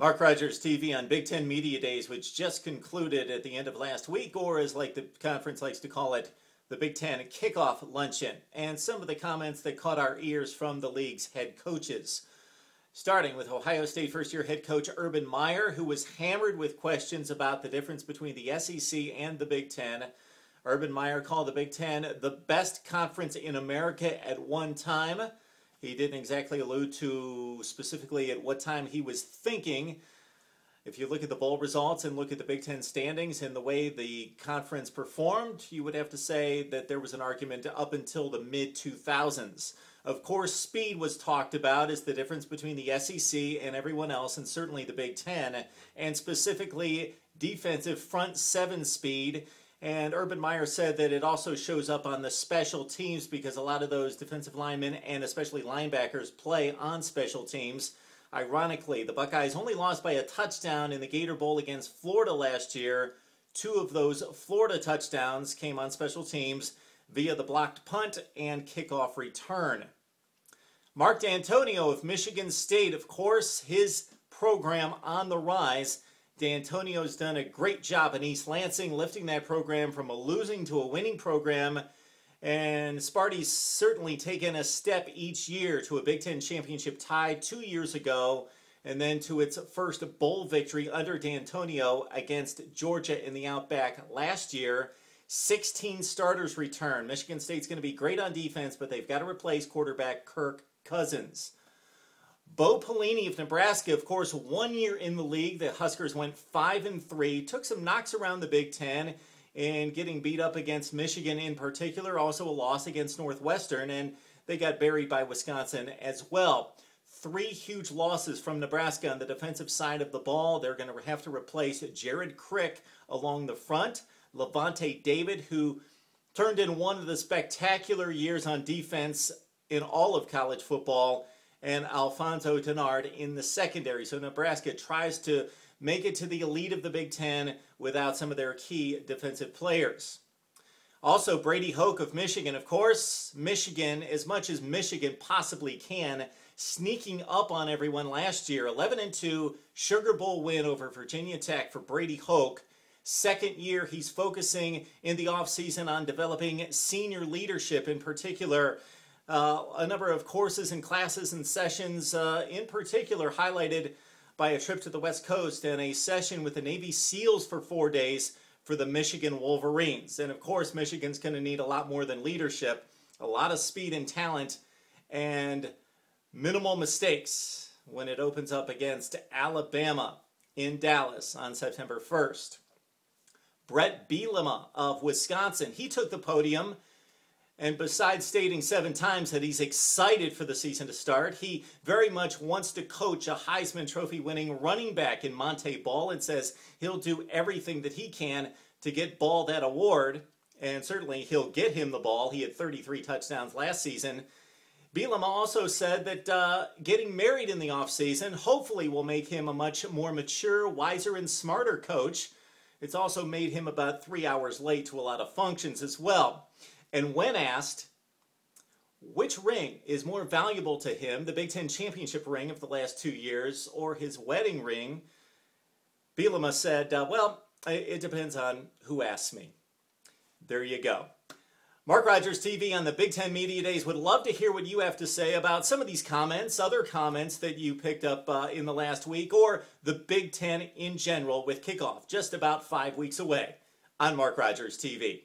Mark Rogers TV on Big Ten Media Days, which just concluded at the end of last week, or as like the conference likes to call it, the Big Ten Kickoff Luncheon, and some of the comments that caught our ears from the league's head coaches. Starting with Ohio State first-year head coach Urban Meyer, who was hammered with questions about the difference between the SEC and the Big Ten. Urban Meyer called the Big Ten the best conference in America at one time. He didn't exactly allude to specifically at what time he was thinking. If you look at the bowl results and look at the Big Ten standings and the way the conference performed, you would have to say that there was an argument up until the mid-2000s. Of course, speed was talked about as the difference between the SEC and everyone else, and certainly the Big Ten, and specifically defensive front seven speed. And Urban Meyer said that it also shows up on the special teams because a lot of those defensive linemen and especially linebackers play on special teams. Ironically, the Buckeyes only lost by a touchdown in the Gator Bowl against Florida last year. 2 of those Florida touchdowns came on special teams via the blocked punt and kickoff return. Mark D'Antonio of Michigan State, of course, his program on the rise. D'Antonio's done a great job in East Lansing, lifting that program from a losing to a winning program. And Sparty's certainly taken a step each year to a Big Ten championship tie 2 years ago, and then to its first bowl victory under D'Antonio against Georgia in the Outback last year. 16 starters return. Michigan State's going to be great on defense, but they've got to replace quarterback Kirk Cousins. Bo Pelini of Nebraska, of course, 1 year in the league. The Huskers went 5-3, took some knocks around the Big Ten, and getting beat up against Michigan in particular, also a loss against Northwestern, and they got buried by Wisconsin as well. 3 huge losses from Nebraska on the defensive side of the ball. They're going to have to replace Jared Crick along the front. Levante David, who turned in one of the spectacular years on defense in all of college football, and Alfonso Denard in the secondary. So Nebraska tries to make it to the elite of the Big Ten without some of their key defensive players. Also, Brady Hoke of Michigan, of course. Michigan, as much as Michigan possibly can, sneaking up on everyone last year. 11-2 Sugar Bowl win over Virginia Tech for Brady Hoke. Second year, he's focusing in the offseason on developing senior leadership, in particular a number of courses and classes and sessions, in particular highlighted by a trip to the West Coast and a session with the Navy SEALs for 4 days for the Michigan Wolverines. And of course, Michigan's going to need a lot more than leadership, a lot of speed and talent, and minimal mistakes when it opens up against Alabama in Dallas on September 1st. Brett Bielema of Wisconsin, he took the podium. And besides stating 7 times that he's excited for the season to start, he very much wants to coach a Heisman Trophy winning running back in Monte Ball and says he'll do everything that he can to get Ball that award. And certainly he'll get him the ball. He had 33 touchdowns last season. Bielema also said that getting married in the offseason hopefully will make him a much more mature, wiser, and smarter coach. It's also made him about 3 hours late to a lot of functions as well. And when asked which ring is more valuable to him, the Big Ten championship ring of the last 2 years or his wedding ring, Bielema said, well, it depends on who asks me. There you go. Mark Rogers TV on the Big Ten Media Days would love to hear what you have to say about some of these comments, other comments that you picked up in the last week, or the Big Ten in general with kickoff just about 5 weeks away on Mark Rogers TV.